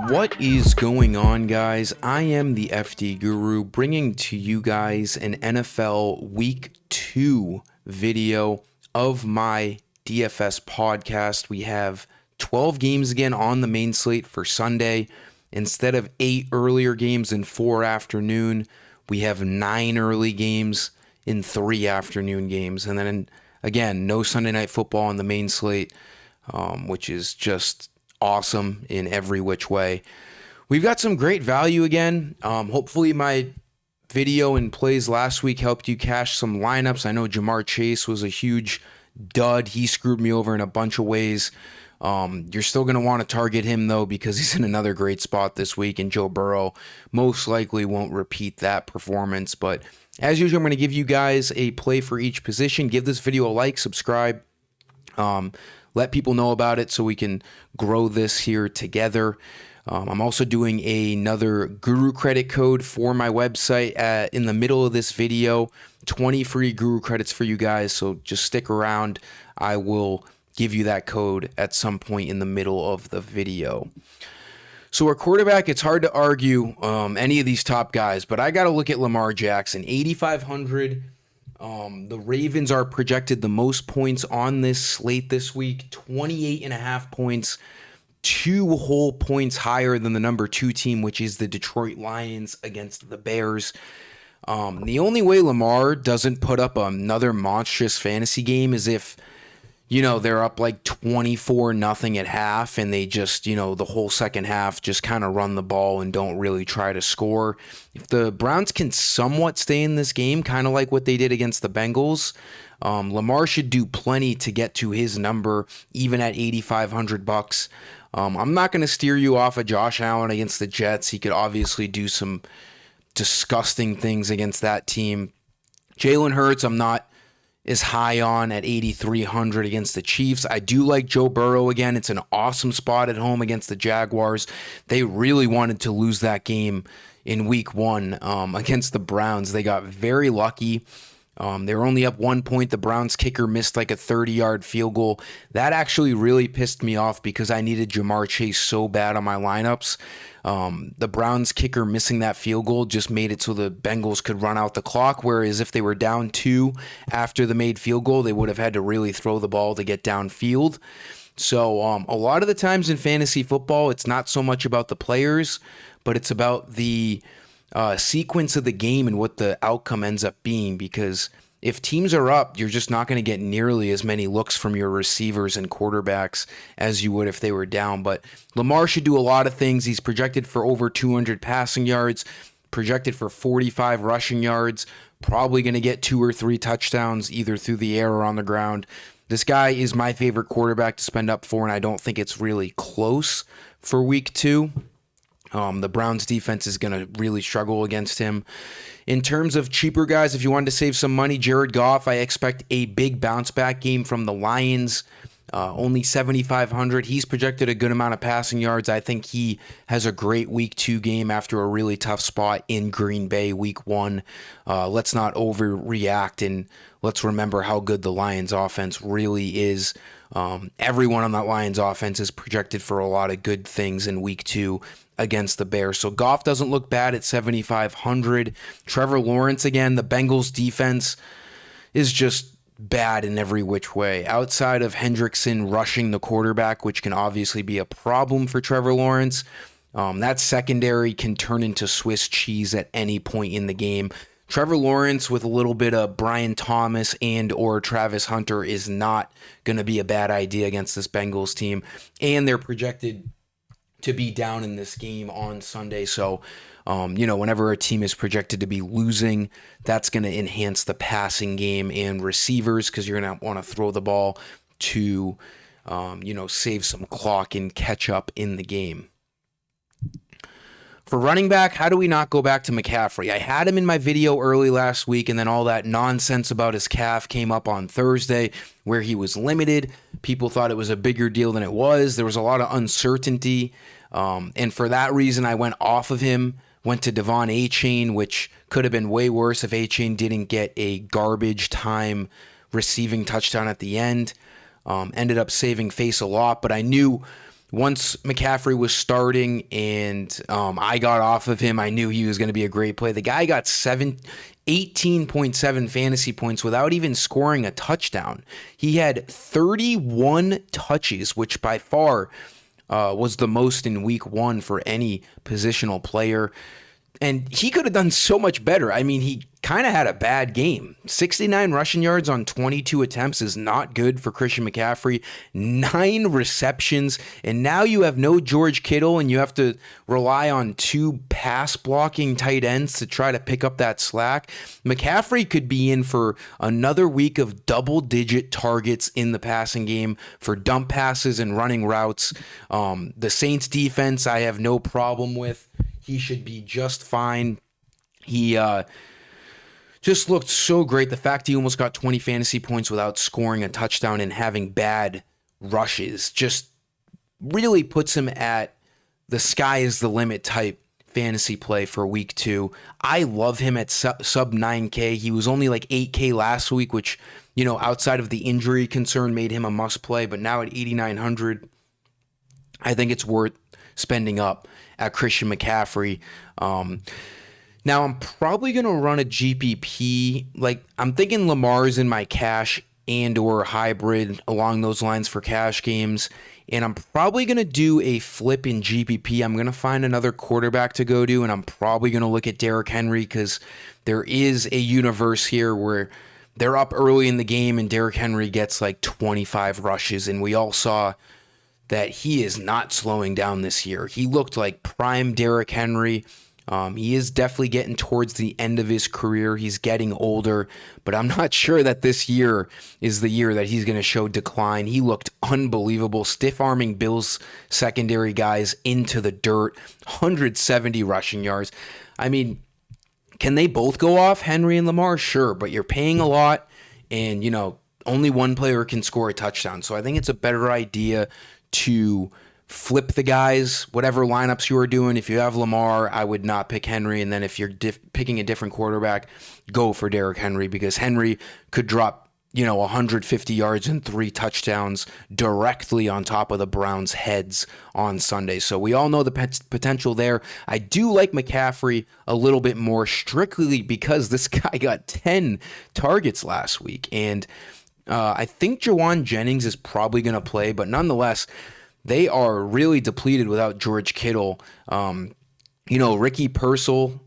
What is going on, guys? I am the FDGURU, bringing to you guys an NFL Week 2 video of my DFS podcast. We have 12 games again on the main slate for Sunday. Instead of 8 earlier games and 4 afternoon, we have 9 early games in 3 afternoon games. And then, again, no Sunday Night Football on the main slate, which is just awesome in every which way. We've got some great value again. Hopefully my video and plays last week helped you cash some lineups. I know Jamar Chase was a huge dud. He screwed me over in a bunch of ways. You're still going to want to target him, though, because he's in another great spot this week, and Joe Burrow most likely won't repeat that performance. But as usual, I'm going to give you guys a play for each position. Give this video a like, subscribe. Let people know about it so we can grow this here together. I'm also doing another Guru credit code for my website in the middle of this video. 20 free Guru credits for you guys, so just stick around. I will give you that code at some point in the middle of the video. So our quarterback, it's hard to argue any of these top guys, but I got to look at Lamar Jackson, 8,500. The Ravens are projected the most points on this slate this week, 28.5 points, 2 whole points higher than the number 2 team, which is the Detroit Lions against the Bears. The only way Lamar doesn't put up another monstrous fantasy game is if, they're up like 24-0 at half and they just, the whole second half just kind of run the ball and don't really try to score. If the Browns can somewhat stay in this game, kind of like what they did against the Bengals, Lamar should do plenty to get to his number, even at $8,500. I'm not going to steer you off of Josh Allen against the Jets. He could obviously do some disgusting things against that team. Jalen Hurts, I'm not is high on at 8,300 against the Chiefs. I do like Joe Burrow again. It's an awesome spot at home against the Jaguars. They really wanted to lose that game in week 1 against the Browns. They got very lucky. They were only up 1 point. The Browns kicker missed like a 30-yard field goal. That actually really pissed me off because I needed Jamar Chase so bad on my lineups. The Browns kicker missing that field goal just made it so the Bengals could run out the clock, whereas if they were down 2 after the made field goal, they would have had to really throw the ball to get downfield. So a lot of the times in fantasy football, it's not so much about the players, but it's about the sequence of the game and what the outcome ends up being, because if teams are up, you're just not going to get nearly as many looks from your receivers and quarterbacks as you would if they were down. But Lamar should do a lot of things. He's projected for over 200 passing yards, projected for 45 rushing yards, probably going to get 2 or 3 touchdowns either through the air or on the ground. This guy is my favorite quarterback to spend up for, and I don't think it's really close for week 2. The Browns defense is going to really struggle against him. In terms of cheaper guys, if you wanted to save some money, Jared Goff, I expect a big bounce back game from the Lions. Only 7,500. He's projected a good amount of passing yards. I think he has a great week 2 game after a really tough spot in Green Bay week 1. Let's not overreact and let's remember how good the Lions offense really is. Everyone on that Lions offense is projected for a lot of good things in week 2 against the Bears. So Goff doesn't look bad at 7,500. Trevor Lawrence, again, the Bengals defense is just bad in every which way. Outside of Hendrickson rushing the quarterback, which can obviously be a problem for Trevor Lawrence, that secondary can turn into Swiss cheese at any point in the game. Trevor Lawrence with a little bit of Brian Thomas and or Travis Hunter is not going to be a bad idea against this Bengals team, and they're projected to be down in this game on Sunday. So, whenever a team is projected to be losing, that's going to enhance the passing game and receivers because you're going to want to throw the ball to, save some clock and catch up in the game. For running back, how do we not go back to McCaffrey? I had him in my video early last week, and then all that nonsense about his calf came up on Thursday where he was limited. People thought it was a bigger deal than it was. There was a lot of uncertainty, and for that reason, I went off of him, went to Devon Achane, which could have been way worse if Achane didn't get a garbage time receiving touchdown at the end. Ended up saving face a lot, but I knew once McCaffrey was starting and I got off of him, I knew he was going to be a great play. The guy got 18.7 fantasy points without even scoring a touchdown. He had 31 touches, which by far was the most in week one for any positional player. And he could have done so much better. I mean, he kind of had a bad game. 69 rushing yards on 22 attempts is not good for Christian McCaffrey. 9 receptions. And now you have no George Kittle, and you have to rely on 2 pass blocking tight ends to try to pick up that slack. McCaffrey could be in for another week of double-digit targets in the passing game for dump passes and running routes. The Saints defense, I have no problem with. He should be just fine. He just looked so great. The fact he almost got 20 fantasy points without scoring a touchdown and having bad rushes just really puts him at the sky is the limit type fantasy play for week 2. I love him at sub 9K. He was only like 8K last week, which, you know, outside of the injury concern made him a must play. But now at 8,900, I think it's worth spending up at Christian McCaffrey. Now I'm probably going to run a GPP. Like, I'm thinking Lamar's in my cash and or hybrid along those lines for cash games. And I'm probably going to do a flip in GPP. I'm going to find another quarterback to go to, and I'm probably going to look at Derrick Henry because there is a universe here where they're up early in the game and Derrick Henry gets like 25 rushes, and we all saw that he is not slowing down this year. He looked like prime Derrick Henry. He is definitely getting towards the end of his career. He's getting older, but I'm not sure that this year is the year that he's going to show decline. He looked unbelievable, stiff-arming Bills secondary guys into the dirt, 170 rushing yards. I mean, can they both go off, Henry and Lamar? Sure, but you're paying a lot, and, you know, only one player can score a touchdown. So I think it's a better idea to flip the guys, whatever lineups you are doing. If you have Lamar, I would not pick Henry. And then if you're picking a different quarterback, go for Derrick Henry, because Henry could drop, you know, 150 yards and 3 touchdowns directly on top of the Browns' heads on Sunday. So we all know the potential there. I do like McCaffrey a little bit more, strictly because this guy got 10 targets last week. And I think Jawan Jennings is probably going to play, but nonetheless, they are really depleted without George Kittle. You know, Ricky Pearsall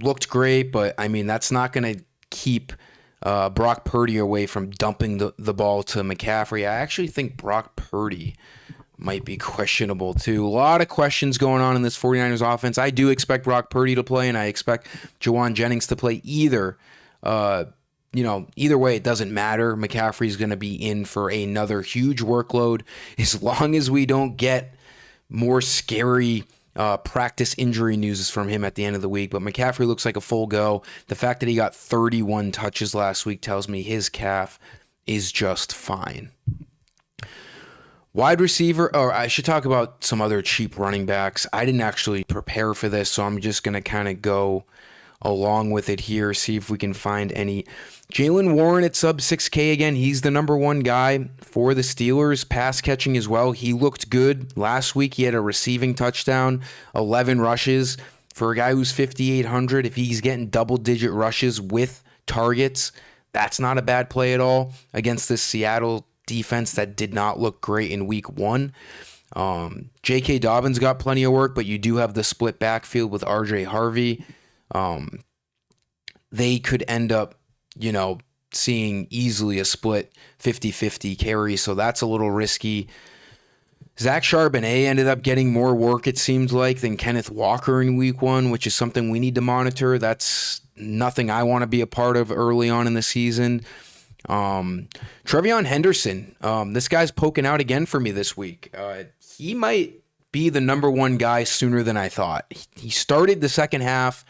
looked great, but I mean, that's not going to keep Brock Purdy away from dumping the ball to McCaffrey. I actually think Brock Purdy might be questionable too. A lot of questions going on in this 49ers offense. I do expect Brock Purdy to play, and I expect Jawan Jennings to play either. You know, either way, it doesn't matter. McCaffrey's going to be in for another huge workload as long as we don't get more scary practice injury news from him at the end of the week. But McCaffrey looks like a full go. The fact that he got 31 touches last week tells me his calf is just fine. Wide receiver, or I should talk about some other cheap running backs. I didn't actually prepare for this, so I'm just going to kind of go along with it here, see if we can find any. Jaylen Warren at sub 6K again. He's the number one guy for the Steelers, pass catching as well. He looked good last week. He had a receiving touchdown, 11 rushes. For a guy who's 5,800, if he's getting double-digit rushes with targets, that's not a bad play at all against this Seattle defense that did not look great in week 1. J.K. Dobbins got plenty of work, but you do have the split backfield with R.J. Harvey. They could end up, you know, seeing easily a split 50-50 carry, so that's a little risky. Zach Charbonnet ended up getting more work, it seemed like, than Kenneth Walker in week 1, which is something we need to monitor. That's nothing I want to be a part of early on in the season. Trevion Henderson, this guy's poking out again for me this week. He might be the number one guy sooner than I thought. He started the second half.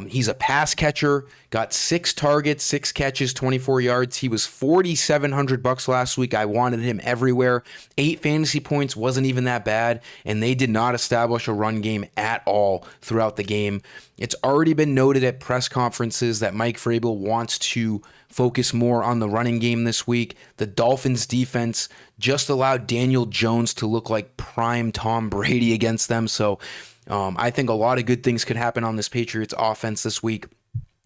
He's a pass catcher, got 6 targets, 6 catches, 24 yards. He was $4,700 last week. I wanted him everywhere. 8 fantasy points wasn't even that bad, and they did not establish a run game at all throughout the game. It's already been noted at press conferences that Mike Vrabel wants to focus more on the running game this week. The Dolphins defense just allowed Daniel Jones to look like prime Tom Brady against them. So I think a lot of good things could happen on this Patriots offense this week.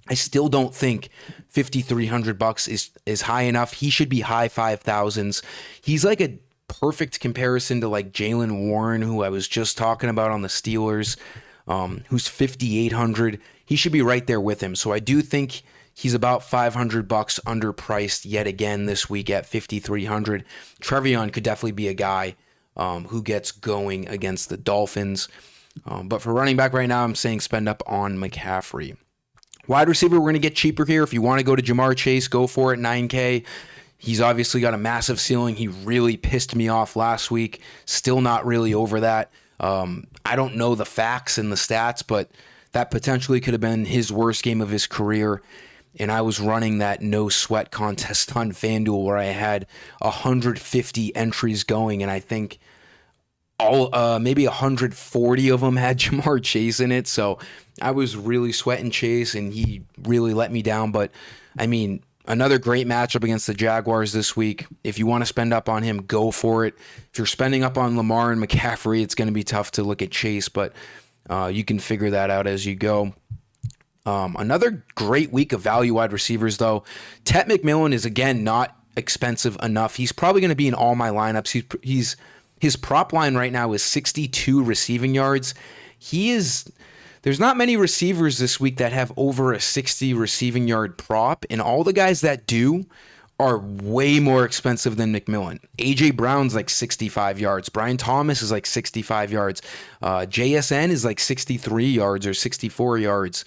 I still don't think $5,300 is high enough. He should be high 5,000s. He's like a perfect comparison to like Jaylen Warren, who I was just talking about on the Steelers, who's 5,800. He should be right there with him. So I do think he's about $500 underpriced yet again this week at 5,300. Trevion could definitely be a guy who gets going against the Dolphins. But for running back right now, I'm saying spend up on McCaffrey. Wide receiver, we're going to get cheaper here. If you want to go to Jamar Chase, go for it, 9K. He's obviously got a massive ceiling. He really pissed me off last week. Still not really over that. I don't know the facts and the stats, but that potentially could have been his worst game of his career. And I was running that no sweat contest on FanDuel where I had 150 entries going, and I think maybe 140 of them had Jamar Chase in it. So I was really sweating Chase, and he really let me down. But I mean, another great matchup against the Jaguars this week. If you want to spend up on him, go for it. If you're spending up on Lamar and McCaffrey, it's going to be tough to look at Chase, but you can figure that out as you go. Another great week of value wide receivers, though. Tet McMillan is, again, not expensive enough. He's probably going to be in all my lineups. His prop line right now is 62 receiving yards. There's not many receivers this week that have over a 60 receiving yard prop, and all the guys that do are way more expensive than McMillan. A.J. Brown's like 65 yards. Brian Thomas is like 65 yards. JSN is like 63 yards or 64 yards.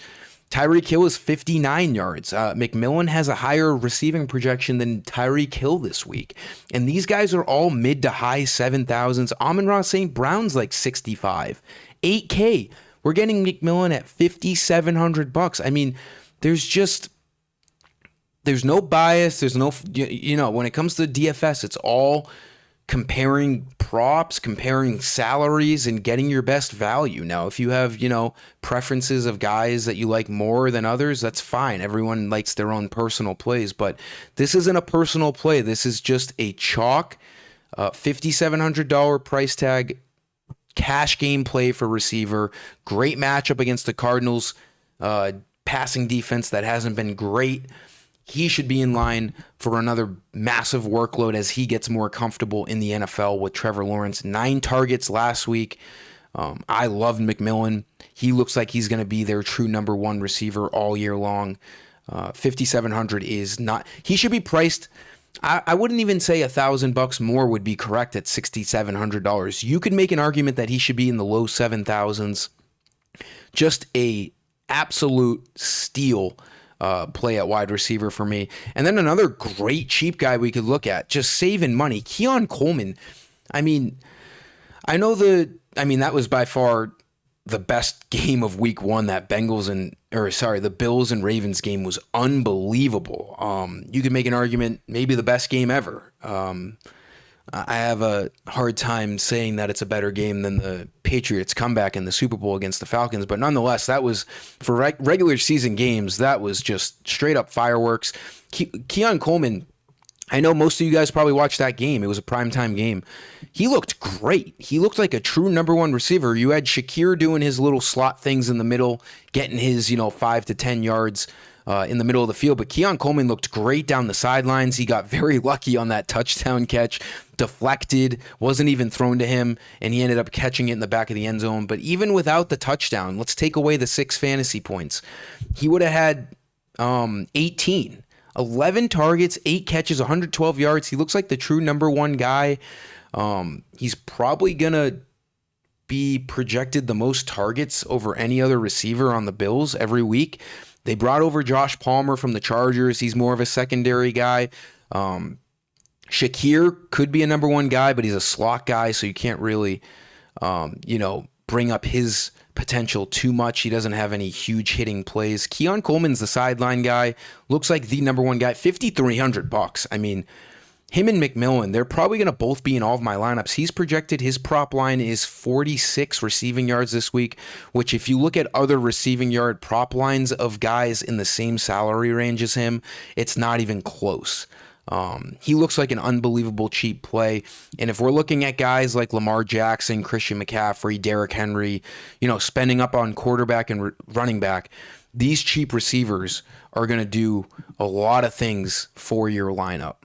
Tyreek Hill is 59 yards. McMillan has a higher receiving projection than Tyreek Hill this week. And these guys are all mid to high 7,000s. Amon-Ra St. Brown's like 65. 8K. We're getting McMillan at $5,700. I mean, there's no bias. There's no, when it comes to DFS, it's all comparing props, comparing salaries, and getting your best value. Now, if you have, preferences of guys that you like more than others, that's fine. Everyone likes their own personal plays, but this isn't a personal play. This is just a chalk, $5,700 price tag, cash game play for receiver. Great matchup against the Cardinals passing defense that hasn't been great. He should be in line for another massive workload as he gets more comfortable in the NFL with Trevor Lawrence. 9 targets last week. I love McMillan. He looks like he's going to be their true number one receiver all year long. 5,700 is not. He should be priced. I wouldn't even say $1,000 more would be correct at $6,700. You could make an argument that he should be in the low 7,000s. Just a absolute steal play at wide receiver for me. And then another great cheap guy we could look at, just saving money, Keon Coleman. I mean, that was by far the best game of week one. That the Bills and Ravens game was unbelievable. You could make an argument, maybe the best game ever. I have a hard time saying that it's a better game than the Patriots comeback in the Super Bowl against the Falcons, but nonetheless, that was for regular season games. That was just straight up fireworks. Keon Coleman, I know most of you guys probably watched that game. It was a primetime game. He looked great. He looked like a true number one receiver. You had Shakir doing his little slot things in the middle, getting his 5 to 10 yards in the middle of the field. But Keon Coleman looked great down the sidelines. He got very lucky on that touchdown catch. Deflected, wasn't even thrown to him, and he ended up catching it in the back of the end zone. But even without the touchdown, let's take away the 6 fantasy points. He would have had 11 targets, 8 catches, 112 yards. He looks like the true number one guy. He's probably going to be projected the most targets over any other receiver on the Bills every week. They brought over Josh Palmer from the Chargers. He's more of a secondary guy. Shakir could be a number one guy, but he's a slot guy, so you can't really, bring up his potential too much. He doesn't have any huge hitting plays. Keon Coleman's the sideline guy. Looks like the number one guy. $5,300. I mean, him and McMillan, they're probably going to both be in all of my lineups. He's projected, his prop line is 46 receiving yards this week, which if you look at other receiving yard prop lines of guys in the same salary range as him, it's not even close. He looks like an unbelievable cheap play. And if we're looking at guys like Lamar Jackson, Christian McCaffrey, Derrick Henry, spending up on quarterback and running back, these cheap receivers are going to do a lot of things for your lineup.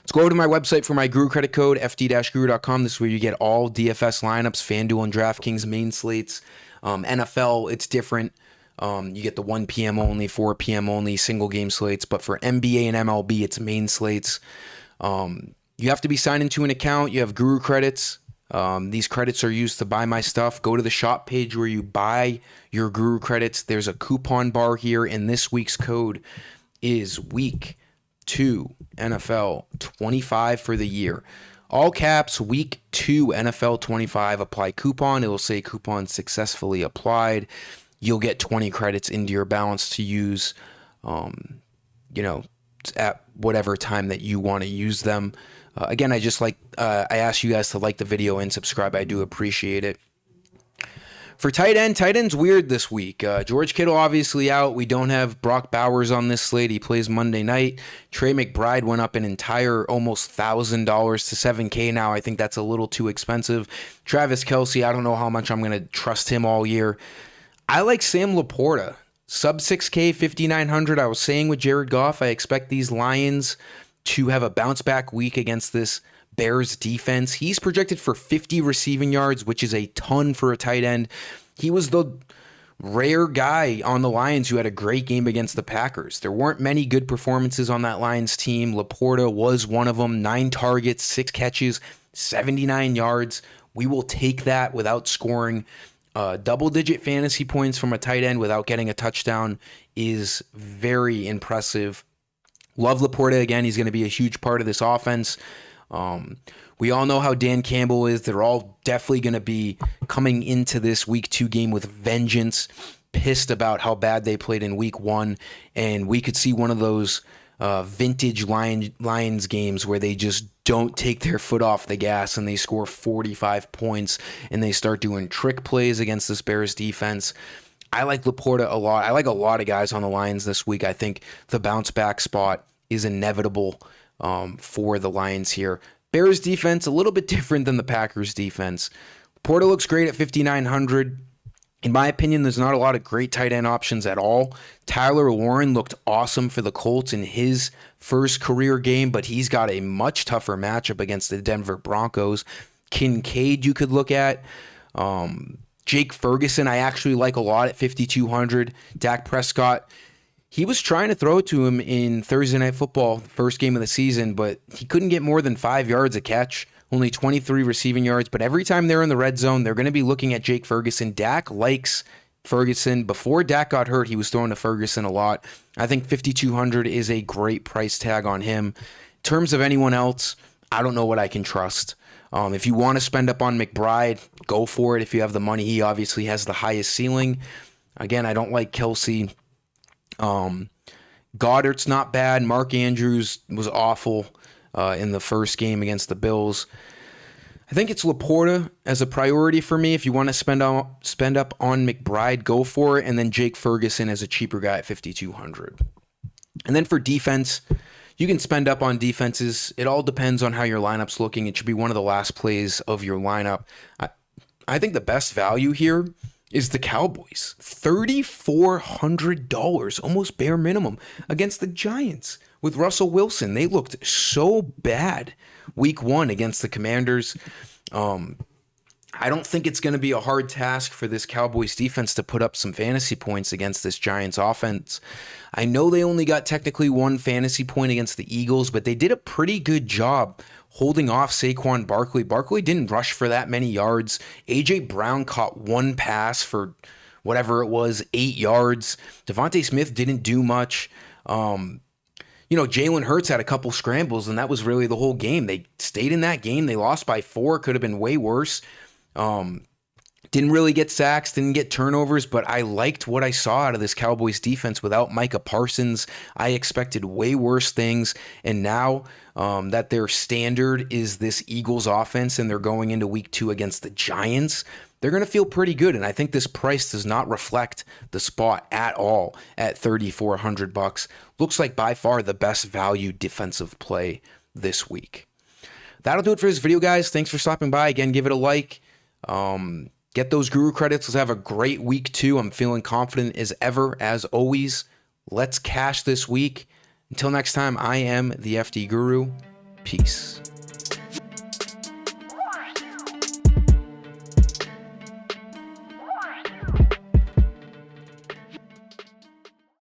Let's go over to my website for my Guru credit code, FD-Guru.com. This is where you get all DFS lineups, FanDuel and DraftKings main slates. NFL, it's different. You get the 1 p.m. only, 4 p.m. only, single game slates. But for NBA and MLB, it's main slates. You have to be signed into an account. You have Guru credits. These credits are used to buy my stuff. Go to the shop page where you buy your Guru credits. There's a coupon bar here, and this week's code is Week 2 NFL 25 for the year. All caps, Week 2 NFL 25. Apply coupon. It will say coupon successfully applied. You'll get 20 credits into your balance to use, at whatever time that you want to use them. Again, I ask you guys to like the video and subscribe. I do appreciate it. For tight end's weird this week. George Kittle obviously out. We don't have Brock Bowers on this slate. He plays Monday night. Trey McBride went up an entire almost $1,000 to $7K now. I think that's a little too expensive. Travis Kelce, I don't know how much I'm going to trust him all year. I like Sam Laporta. Sub 6K, 5,900. I was saying with Jared Goff, I expect these Lions to have a bounce back week against this Bears defense. He's projected for 50 receiving yards, which is a ton for a tight end. He was the rare guy on the Lions who had a great game against the Packers. There weren't many good performances on that Lions team. Laporta was one of them. 9 targets, 6 catches, 79 yards. We will take that without scoring. Double-digit fantasy points from a tight end without getting a touchdown is very impressive. Love Laporta again. He's going to be a huge part of this offense. We all know how Dan Campbell is. They're all definitely going to be coming into this Week 2 game with vengeance, pissed about how bad they played in Week 1, and we could see one of those vintage Lions games where they just don't take their foot off the gas and they score 45 points and they start doing trick plays against this Bears defense. I like Laporta a lot. I like a lot of guys on the Lions this week. I think the bounce back spot is inevitable for the Lions here. Bears defense, a little bit different than the Packers defense. Laporta looks great at 5,900. In my opinion, there's not a lot of great tight end options at all. Tyler Warren looked awesome for the Colts in his first career game, but he's got a much tougher matchup against the Denver Broncos. Kincaid you could look at. Jake Ferguson I actually like a lot at 5,200. Dak Prescott, he was trying to throw it to him in Thursday Night Football, the first game of the season, but he couldn't get more than 5 yards a catch. Only 23 receiving yards, but every time they're in the red zone, they're going to be looking at Jake Ferguson. Dak likes Ferguson. Before Dak got hurt, he was throwing to Ferguson a lot. I think 5,200 is a great price tag on him. In terms of anyone else, I don't know what I can trust. If you want to spend up on McBride, go for it. If you have the money, he obviously has the highest ceiling. Again, I don't like Kelce. Goddard's not bad. Mark Andrews was awful in the first game against the Bills. I think it's Laporta as a priority for me. If you want to spend up on McBride, go for it. And then Jake Ferguson as a cheaper guy at 5,200. And then for defense, you can spend up on defenses. It all depends on how your lineup's looking. It should be one of the last plays of your lineup. I think the best value here is the Cowboys. $3,400, almost bare minimum, against the Giants with Russell Wilson. They looked so bad Week 1 against the Commanders. I don't think it's going to be a hard task for this Cowboys defense to put up some fantasy points against this Giants offense. I know they only got technically 1 fantasy point against the Eagles, but they did a pretty good job holding off Saquon Barkley. Barkley didn't rush for that many yards. A.J. Brown caught 1 pass for whatever it was, 8 yards. Devontae Smith didn't do much. Jalen Hurts had a couple scrambles, and that was really the whole game. They stayed in that game. They lost by 4. Could have been way worse. Didn't really get sacks, didn't get turnovers, but I liked what I saw out of this Cowboys defense without Micah Parsons. I expected way worse things, and now that their standard is this Eagles offense and they're going into week 2 against the Giants, they're going to feel pretty good, and I think this price does not reflect the spot at all at $3,400. Looks like by far the best value defensive play this week. That'll do it for this video, guys. Thanks for stopping by. Again, give it a like. Get those Guru credits. Let's have a great week 2. I'm feeling confident as ever, as always. Let's cash this week. Until next time, I am the FD Guru. Peace.